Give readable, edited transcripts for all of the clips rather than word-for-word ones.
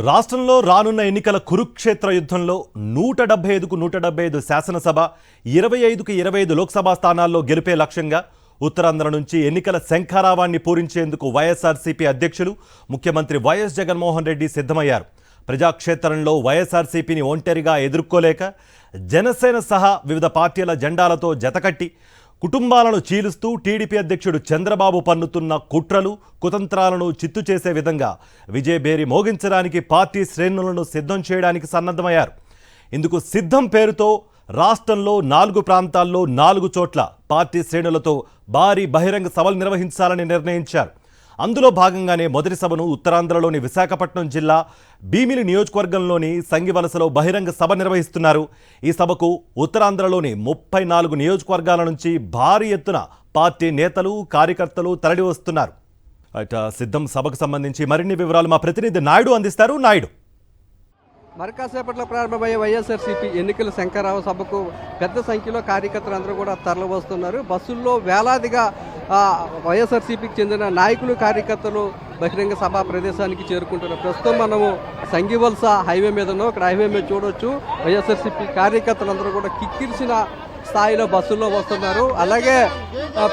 రాష్ట్రంలో రానున్న ఎన్నికల కురుక్షేత్ర యుద్ధంలో 175కు 175 శాసనసభ 25కు 25 లోక్సభ స్థానాల్లో గెలిపే లక్ష్యంగా ఉత్తరాంధ్ర నుంచి ఎన్నికల శంఖారావాన్ని పూరించేందుకు వైఎస్ఆర్సీపీ అధ్యక్షులు ముఖ్యమంత్రి వైఎస్ జగన్మోహన్ రెడ్డి సిద్ధమయ్యారు. ప్రజాక్షేత్రంలో వైఎస్ఆర్సీపీని ఒంటరిగా ఎదుర్కోలేక జనసేన సహా వివిధ పార్టీల జెండాలతో జతకట్టి కుటుంబాలను చీలుస్తూ టీడీపీ అధ్యక్షుడు చంద్రబాబు పన్నుతున్న కుట్రలు కుతంత్రాలను చిత్తు చేసే విధంగా విజయభేరి మోగించడానికి పార్టీ శ్రేణులను సిద్ధం చేయడానికి సన్నద్ధమయ్యారు. ఇందుకు సిద్ధం పేరుతో రాష్ట్రంలో 4 ప్రాంతాల్లో 4 చోట్ల పార్టీ శ్రేణులతో భారీ బహిరంగ సభలు నిర్వహించాలని నిర్ణయించారు. అందులో భాగంగానే మొదటి సభను ఉత్తరాంధ్రలోని విశాఖపట్నం జిల్లా భీమిలి నియోజకవర్గంలోని సంగివలసలో బహిరంగ సభ నిర్వహిస్తున్నారు. ఈ సభకు ఉత్తరాంధ్రలోని 34 నియోజకవర్గాల నుంచి భారీ ఎత్తున పార్టీ నేతలు కార్యకర్తలు తరలి వస్తున్నారు. సిద్ధం సభకు సంబంధించి మరిన్ని వివరాలు మా ప్రతినిధి నాయుడు అందిస్తారు. నాయుడు, మరి కాసేపట్లో ప్రారంభమయ్యే వైఎస్ఆర్సీపీ ఎన్నికల శంకరావు సభకు పెద్ద సంఖ్యలో కార్యకర్తలు అందరూ కూడా తరలి వస్తున్నారు. బస్సుల్లో వేలాదిగా వైఎస్ఆర్సీపీకి చెందిన నాయకులు కార్యకర్తలు బహిరంగ సభా ప్రదేశానికి చేరుకుంటున్నారు. ప్రస్తుతం మనము సంగివలస హైవే మీద ఉన్నాం. ఇక్కడ హైవే మీద చూడొచ్చు వైఎస్ఆర్సీపీ కార్యకర్తలందరూ కూడా కిక్కిరిసిన స్థాయిలో బస్సుల్లో వస్తున్నారు. అలాగే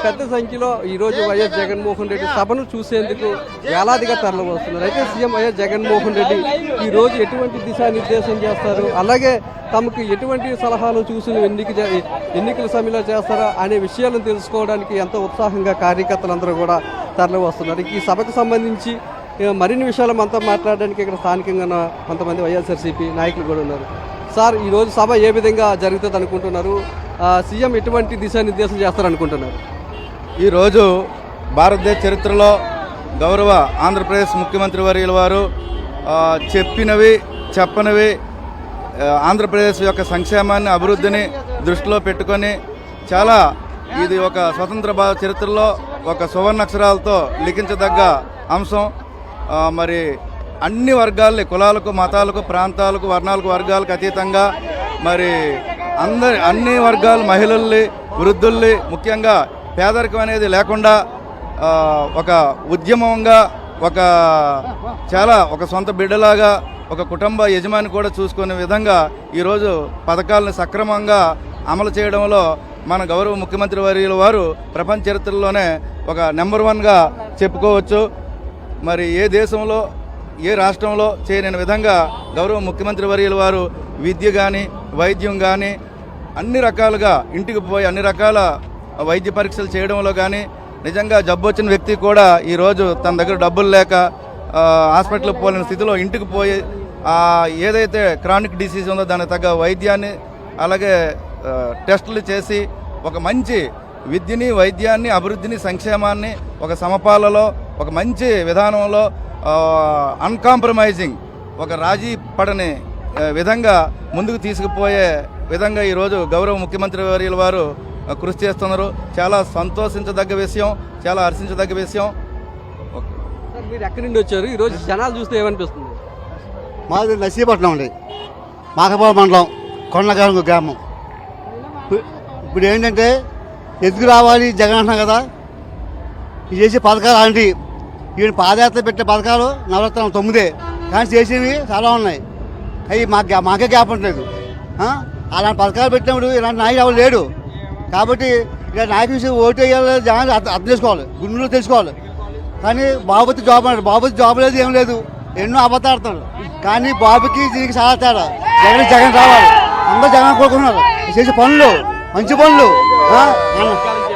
పెద్ద సంఖ్యలో ఈరోజు వైఎస్ జగన్మోహన్ రెడ్డి సభను చూసేందుకు వేలాదిగా తరలి వస్తున్నారు. అయితే సీఎం వైఎస్ జగన్మోహన్ రెడ్డి ఈరోజు ఎటువంటి దిశానిర్దేశం చేస్తారు, అలాగే తమకు ఎటువంటి సలహాలు చూసిన ఎన్నికల సమయంలో చేస్తారా అనే విషయాలను తెలుసుకోవడానికి ఎంతో ఉత్సాహంగా కార్యకర్తలందరూ కూడా తరలి వస్తున్నారు. ఈ సభకు సంబంధించి మరిన్ని విషయాలు మనతో మాట్లాడడానికి ఇక్కడ స్థానికంగా కొంతమంది వైఎస్ఆర్సీపీ నాయకులు కూడా ఉన్నారు. సార్, ఈరోజు సభ ఏ విధంగా జరుగుతుంది అనుకుంటున్నారు? సీఎం ఎటువంటి దిశానిర్దేశం చేస్తారనుకుంటున్నారు? ఈరోజు భారతదేశ చరిత్రలో గౌరవ ఆంధ్రప్రదేశ్ ముఖ్యమంత్రి వర్యుల వారు చెప్పినవి చెప్పనివి ఆంధ్రప్రదేశ్ యొక్క సంక్షేమాన్ని అభివృద్ధిని దృష్టిలో పెట్టుకొని చాలా ఇది ఒక స్వతంత్ర చరిత్రలో ఒక సువర్ణాక్షరాలతో లిఖించదగ్గ అంశం. మరి అన్ని వర్గాల్ని కులాలకు మతాలకు ప్రాంతాలకు వర్ణాలకు వర్గాలకు అతీతంగా మరి అన్ని వర్గాల మహిళల్ని వృద్ధుల్ని ముఖ్యంగా పేదరికం అనేది లేకుండా ఒక ఉద్యమంగా ఒక సొంత బిడ్డలాగా ఒక కుటుంబ యజమాని కూడా చూసుకునే విధంగా ఈరోజు పథకాలను సక్రమంగా అమలు చేయడంలో మన గౌరవ ముఖ్యమంత్రి వర్యుల వారు ప్రపంచ చరిత్రలోనే ఒక నెంబర్ 1గా చెప్పుకోవచ్చు. మరి ఏ దేశంలో ఏ రాష్ట్రంలో చేయని విధంగా గౌరవ ముఖ్యమంత్రి వర్యుల వారు విద్య కానీ వైద్యం కానీ అన్ని రకాలుగా ఇంటికి పోయి అన్ని రకాల వైద్య పరీక్షలు చేయడంలో కానీ నిజంగా జబ్బు వచ్చిన వ్యక్తి కూడా ఈరోజు తన దగ్గర డబ్బులు లేక హాస్పిటల్కి పోలేని స్థితిలో ఇంటికి పోయి ఏదైతే క్రానిక్ డిసీజ్ ఉందో దానికి తగ్గ వైద్యాన్ని అలాగే టెస్టులు చేసి ఒక మంచి విద్యని వైద్యాన్ని అభివృద్ధిని సంక్షేమాన్ని ఒక సమపాలలో ఒక మంచి విధానంలో అన్కాంప్రమైజింగ్ ఒక రాజీ పడని విధంగా ముందుకు తీసుకుపోయే విధంగా ఈరోజు గౌరవ ముఖ్యమంత్రి వర్యుల వారు కృషి చేస్తున్నారు. చాలా సంతోషించదగ్గ విషయం, చాలా హర్షించదగ్గ విషయం. మీరు ఎక్కడి నుండి వచ్చారు? ఈరోజు జనాలు చూస్తే ఏమనిపిస్తుంది? మాది నర్సీపట్నం అండి, మాకపాడు మండలం కొండగారు గ్రామం. ఇప్పుడు ఏంటంటే ఎదుగు రావాలి జగన్ అంటున్నాం కదా, ఇది చేసే పథకాలు అలాంటివి. ఈయన పాదయాత్ర పెట్టే పథకాలు నవరత్నం 9 కానీ చేసేవి చాలా ఉన్నాయి. అవి మాకే గ్యాప్ ఉండలేదు. అలాంటి పథకాలు పెట్టినప్పుడు ఇలాంటి నాయకుడు ఎవరు లేడు. కాబట్టి ఇలా నాయకుడి విషయం ఓటు వేయాలి జనాలు అర్థం చేసుకోవాలి, గుండెలో తెలుసుకోవాలి. కానీ బాబుకి జాబ్ అన్నాడు, బాబుకి జాబ్ లేదు, ఏం లేదు, ఎన్నో అబద్ధాడుతున్నాడు. కానీ బాబుకి దీనికి చాలా తేడా. జగన్ రావాలి, అందరూ జగన్ కోరుకున్నారు. చేసే పనులు మంచి పనులు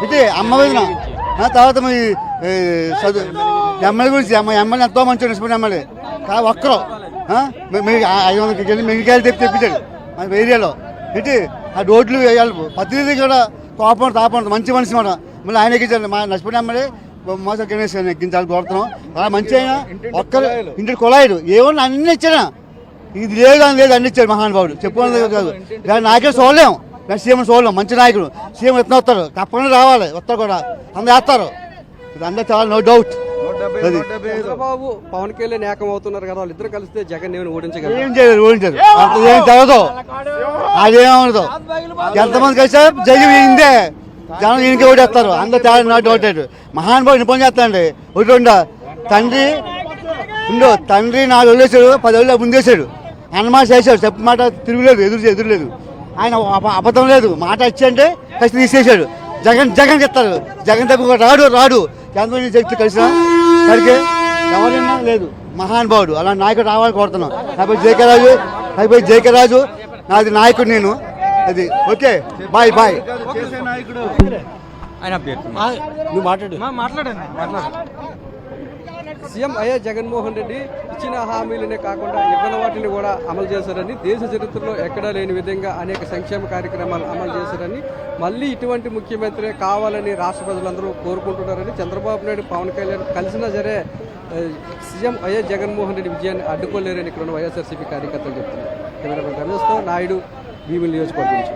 ఇది అమ్మ వదిన. తర్వాత మీ ఎమ్మెల్యే గురించి ఎమ్మెల్యే ఎంతో మంచి నిష్పత్తి ఎమ్మెల్యే కానీ ఒక్కరు 500 కేజీలు మిగిలికాయలు తెప్పించాడు మన ఏరియాలో. ఏంటి ఆ రోడ్లు వేయాలి, ప్రతిదీ కూడా కోపం తాపం మంచి మనిషి మాట. మళ్ళీ ఆయన ఎక్కించాలి, మా నష్టపడి ఎమ్మెల్యే మోస గణేష్ ఎక్కించాలి కోరుతున్నాం. అలా మంచి అయినా ఒక్కరు ఇంటి కొలాయిడు ఏమన్నా అన్ని ఇచ్చాడా, ఇది లేదు అని లేదు అన్ని ఇచ్చాడు మహానుభావుడు. చెప్పుకోవడం కాదు, దాని నాయకులు చూడలేము, దాని సీఎం చూడలేము. మంచి నాయకుడు సీఎం ఎత్తున వస్తారు, తప్పకుండా రావాలి, వస్తారు కూడా అందరూ వేస్తారు. ఇది అందరూ చాలా నో డౌట్. చంద్రబాబు పవన్ కళ్యాణ్ ఏకం అవుతున్నారు కదా, వాళ్ళు ఇద్దరు కలిస్తే జగన్ ఓడించగలరు. ఏం చేయలేదు, ఓడించారు. అంత ఏం జరగదు, అదేమవుతుందో. ఎంతమంది కలిసా జగన్ ఇందే జనం ఈయనకే ఓటేస్తారు. అందరూ చాలా నో డౌట్. మహానుభావుడు నిపుణం చేస్తానండి. ఒకటి తండ్రి ఉండో తండ్రి 4 వదిలేశాడు, 10 రోజులు ముందేశాడు. అన్నమాట చేశాడు, చెప్పు మాట తిరుగులేదు, ఎదురులేదు. ఆయన అబద్ధం లేదు, మాట వచ్చి అంటే కసి తీసేశాడు. జగన్ చెప్తారు, జగన్ తప్ప రాడు చంద్రబాబు చెప్తే కలిసిన కడికే ఎవరైనా లేదు. మహానుభావుడు అలాంటి నాయకుడు రావాలని కోరుతున్నాం. అయిపోయి జేకే రాజు నాది నాయకుడు, నేను అది. Okay, bye. చేసే నాయకుడు నువ్వు మాట్లాడు. సీఎం వైఎస్ జగన్మోహన్ రెడ్డి ఇచ్చిన హామీలనే కాకుండా ఇవ్వని వాటిని కూడా అమలు చేశారని, దేశ చరిత్రలో ఎక్కడా లేని విధంగా అనేక సంక్షేమ కార్యక్రమాలు అమలు చేశారని, మళ్ళీ ఇటువంటి ముఖ్యమంత్రి కావాలని రాష్ట్ర ప్రజలందరూ కోరుకుంటున్నారని, చంద్రబాబు నాయుడు పవన్ కళ్యాణ్ కలిసినా సరే సీఎం వైఎస్ జగన్మోహన్ రెడ్డి విజయాన్ని అడ్డుకోలేరని ఇక్కడ ఉన్న వైఎస్ఆర్సీపీ కార్యకర్తలు చెప్తున్నారు. కెమెరామెన్ రమేష్తో నాయుడు, భీమిలి నియోజకవర్గం నుంచి.